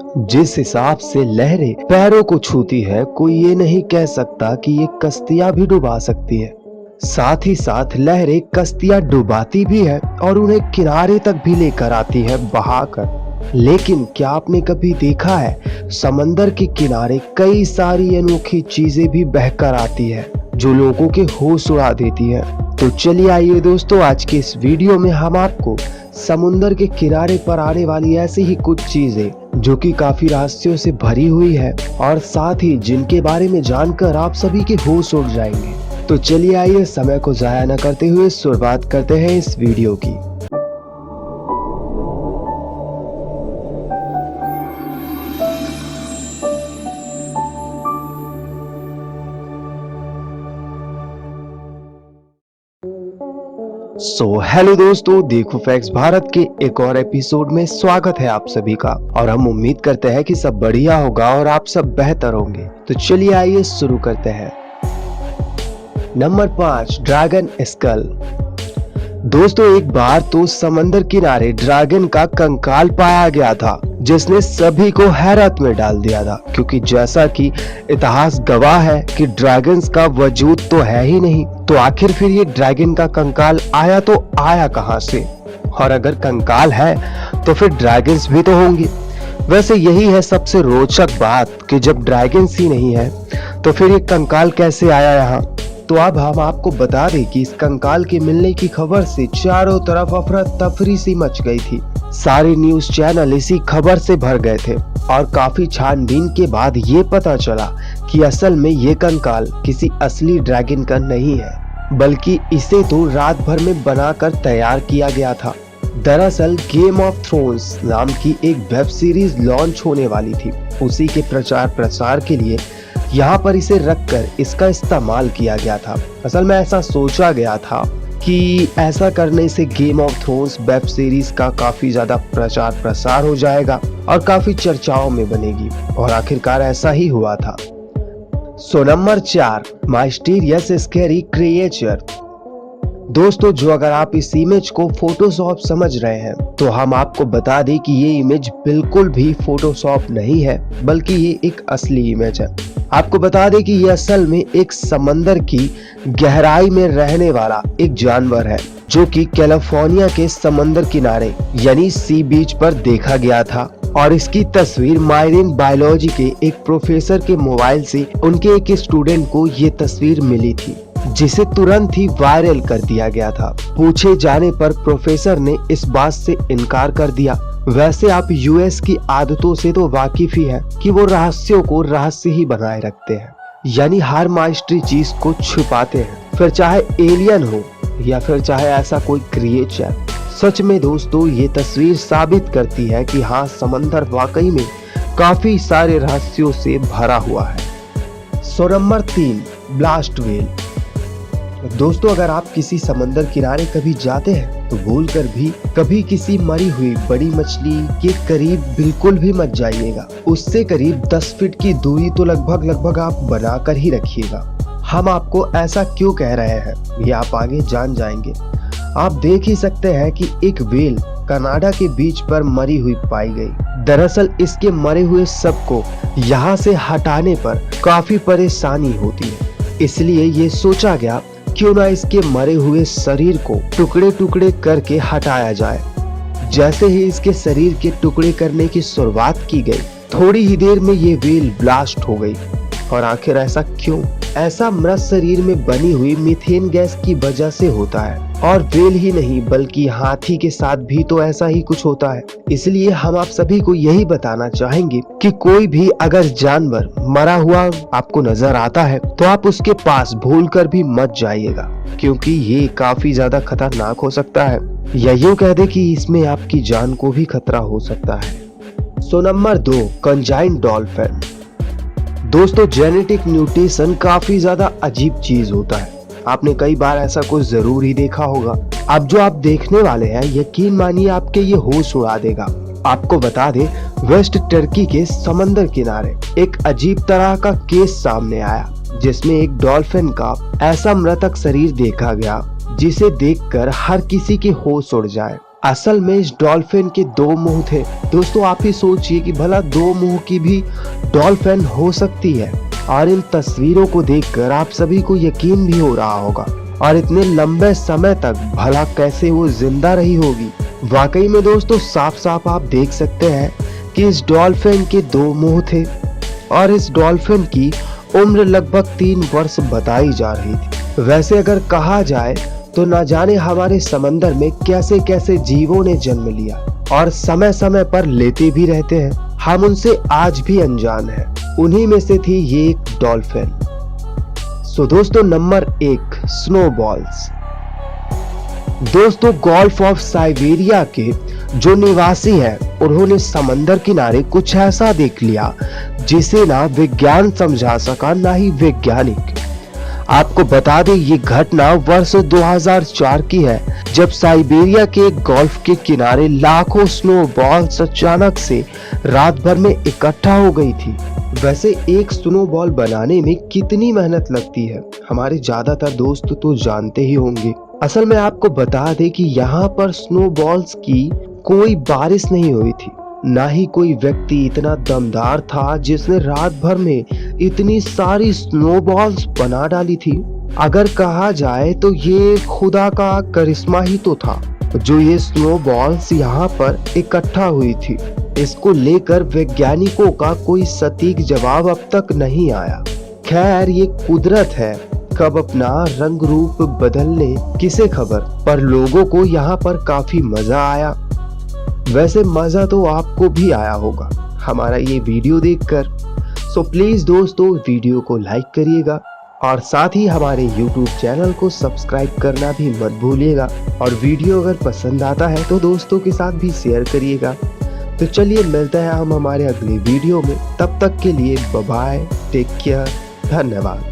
जिस हिसाब से लहरें पैरों को छूती है, कोई ये नहीं कह सकता कि ये कश्तियां भी डुबा सकती है। साथ ही साथ लहरें कश्तियां डुबाती भी है और उन्हें किनारे तक भी लेकर आती है बहाकर। लेकिन क्या आपने कभी देखा है, समंदर के किनारे कई सारी अनोखी चीजें भी बहकर आती है जो लोगों के होश उड़ा देती है। तो चलिए आइए दोस्तों, आज के इस वीडियो में हम आपको समुंदर के किनारे पर आने वाली ऐसी ही कुछ चीजें जो कि काफी रहस्यों से भरी हुई है और साथ ही जिनके बारे में जानकर आप सभी के होश उड़ जाएंगे। तो चलिए आइए, समय को जाया न करते हुए शुरुआत करते हैं इस वीडियो की। हेलो दोस्तों, देखो फैक्ट्स भारत के एक और एपिसोड में स्वागत है आप सभी का। और हम उम्मीद करते हैं कि सब बढ़िया होगा और आप सब बेहतर होंगे। तो चलिए आइए शुरू करते हैं। Number 5, dragon skull. दोस्तों, एक बार तो समंदर किनारे ड्रैगन का कंकाल पाया गया था जिसने सभी को हैरत में डाल दिया था, क्योंकि जैसा कि इतिहास गवाह है कि ड्रैगन्स का वजूद तो है ही नहीं, तो आखिर फिर ये ड्रैगन का कंकाल आया तो आया कहां से? और अगर कंकाल है तो फिर ड्रैगन्स भी तो होंगे। वैसे यही है सबसे रोचक बात कि जब ड्रैगन्स ही नहीं है तो फिर ये कंकाल कैसे आया यहाँ। तो अब हम आपको बता दें कि इस कंकाल के मिलने की खबर से चारों तरफ अफरा तफरी सी मच गई थी। सारे न्यूज चैनल इसी खबर से भर गए थे और काफी छानबीन के बाद ये पता चला कि असल में ये कंकाल किसी असली ड्रैगन का नहीं है, बल्कि इसे तो रात भर में बनाकर तैयार किया गया था। दरअसल गेम ऑफ थ्रोन्स नाम की एक वेब सीरीज लॉन्च होने वाली थी, उसी के प्रचार प्रसार के लिए यहाँ पर इसे रखकर इसका इस्तेमाल किया गया था। असल में ऐसा सोचा गया था कि ऐसा करने से game of thrones web series का काफी ज्यादा प्रचार प्रसार हो जाएगा और काफी चर्चाओं में बनेगी, और आखिरकार ऐसा ही हुआ था। Number 4, mysterious scary creature. दोस्तों, जो अगर आप इस इमेज को फोटोशॉप समझ रहे हैं तो हम आपको बता दें कि ये इमेज बिल्कुल भी फोटोशॉप नहीं है, बल्कि ये एक असली इमेज है। आपको बता दें कि ये असल में एक समंदर की गहराई में रहने वाला एक जानवर है जो कि कैलिफोर्निया के समंदर किनारे यानी सी बीच पर देखा गया था। और इसकी तस्वीर माइरिन बायोलॉजी के एक प्रोफेसर के मोबाइल से उनके एक स्टूडेंट को ये तस्वीर मिली थी, जिसे तुरंत ही वायरल कर दिया गया था। पूछे जाने पर प्रोफेसर ने इस बात से इनकार कर दिया। वैसे आप यूएस की आदतों से तो वाकिफ ही हैं कि वो रहस्यों को रहस्य ही बनाए रखते हैं, यानी हर माइस्ट्री चीज को छुपाते हैं, फिर चाहे एलियन हो या फिर चाहे ऐसा कोई क्रिएचर। सच में दोस्तों, ये तस्वीर साबित करती है कि हाँ, समंदर वाकई में काफी सारे रहस्यों से भरा हुआ है। Number 3, blast whale. दोस्तों, अगर आप किसी समंदर किनारे कभी जाते हैं तो भूलकर भी कभी किसी मरी हुई बड़ी मछली के करीब बिल्कुल भी मत जाइएगा। उससे करीब 10 फीट की दूरी तो लगभग आप बनाकर ही रखिएगा। हम आपको ऐसा क्यों कह रहे हैं ये आप आगे जान जाएंगे। आप देख ही सकते हैं कि एक व्हेल कनाडा के बीच पर मरी हुई पाई गई। दरअसल इसके मरे हुए शव को यहाँ से हटाने पर काफी परेशानी होती है, इसलिए ये सोचा गया क्यों ना इसके मरे हुए शरीर को टुकड़े टुकड़े करके हटाया जाए। जैसे ही इसके शरीर के टुकड़े करने की शुरुआत की गई, थोड़ी ही देर में ये व्हेल ब्लास्ट हो गई। और आखिर ऐसा क्यों? ऐसा मृत शरीर में बनी हुई मीथेन गैस की वजह से होता है, और व्हेल ही नहीं बल्कि हाथी के साथ भी तो ऐसा ही कुछ होता है। इसलिए हम आप सभी को यही बताना चाहेंगे कि कोई भी अगर जानवर मरा हुआ आपको नजर आता है तो आप उसके पास भूलकर भी मत जाइएगा, क्योंकि ये काफी ज्यादा खतरनाक हो सकता है, या यूं कह दे कि इसमें आपकी जान को भी खतरा हो सकता है। Number 2, conjoined dolphin. दोस्तों, जेनेटिक म्यूटेशन काफी ज्यादा अजीब चीज होता है। आपने कई बार ऐसा कुछ जरूर ही देखा होगा। अब जो आप देखने वाले हैं, यकीन मानिए आपके ये होश उड़ा देगा। आपको बता दें, वेस्ट टर्की के समंदर किनारे एक अजीब तरह का केस सामने आया, जिसमें एक डॉल्फिन का ऐसा मृतक शरीर देखा गया जिसे देखकर हर किसी के होश उड़ जाए। असल में इस डॉल्फिन के दो मुंह थे। दोस्तों आप ही सोचिए कि भला दो मुंह की भी डॉल्फिन हो सकती है। और इन तस्वीरों को देखकर आप सभी को यकीन भी हो रहा होगा, और इतने लंबे समय तक भला कैसे वो जिंदा रही होगी। वाकई में दोस्तों साफ साफ आप देख सकते हैं कि इस डॉल्फिन के दो मुंह थे, और इस डॉल्फिन की उम्र लगभग 3 वर्ष बताई जा रही थी। वैसे अगर कहा जाए तो न जाने हमारे समंदर में कैसे कैसे जीवों ने जन्म लिया और समय समय पर लेते भी रहते हैं। हम उनसे आज भी अनजान हैं। उन्हीं में से थी ये एक डॉल्फिन। सो दोस्तों नंबर 1, स्नोबॉल्स। दोस्तों गल्फ ऑफ साइबेरिया के जो निवासी हैं उन्होंने समंदर किनारे कुछ ऐसा देख लिया जिसे ना विज्ञान समझा सका ना ही वैज्ञानिक। आपको बता दें ये घटना वर्ष 2004 की है, जब साइबेरिया के गल्फ के किनारे लाखों स्नोबॉल्स अचानक से रात भर में इकट्ठा हो गई थी। वैसे एक स्नोबॉल बनाने में कितनी मेहनत लगती है हमारे ज्यादातर दोस्त तो जानते ही होंगे। असल में आपको बता दें कि यहाँ पर स्नोबॉल्स की कोई बारिश नहीं हुई थी, ना ही कोई व्यक्ति इतना दमदार था जिसने रात भर में इतनी सारी स्नोबॉल्स बना डाली थी। अगर कहा जाए तो ये खुदा का करिश्मा ही तो था जो ये स्नोबॉल्स यहाँ पर इकट्ठा हुई थी। इसको लेकर वैज्ञानिकों का कोई सटीक जवाब अब तक नहीं आया। खैर ये कुदरत है, कब अपना रंग रूप बदलने किसे खबर। पर लोगों को यहाँ पर काफी मजा आया। वैसे मजा तो आपको भी आया होगा हमारा ये वीडियो देखकर। सो प्लीज दोस्तों वीडियो को लाइक करिएगा और साथ ही हमारे YouTube चैनल को सब्सक्राइब करना भी मत भूलिएगा। और वीडियो अगर पसंद आता है तो दोस्तों के साथ भी शेयर करिएगा। तो चलिए मिलते हैं हम हमारे अगले वीडियो में। तब तक के लिए बाय बाय, टेक केयर, धन्यवाद।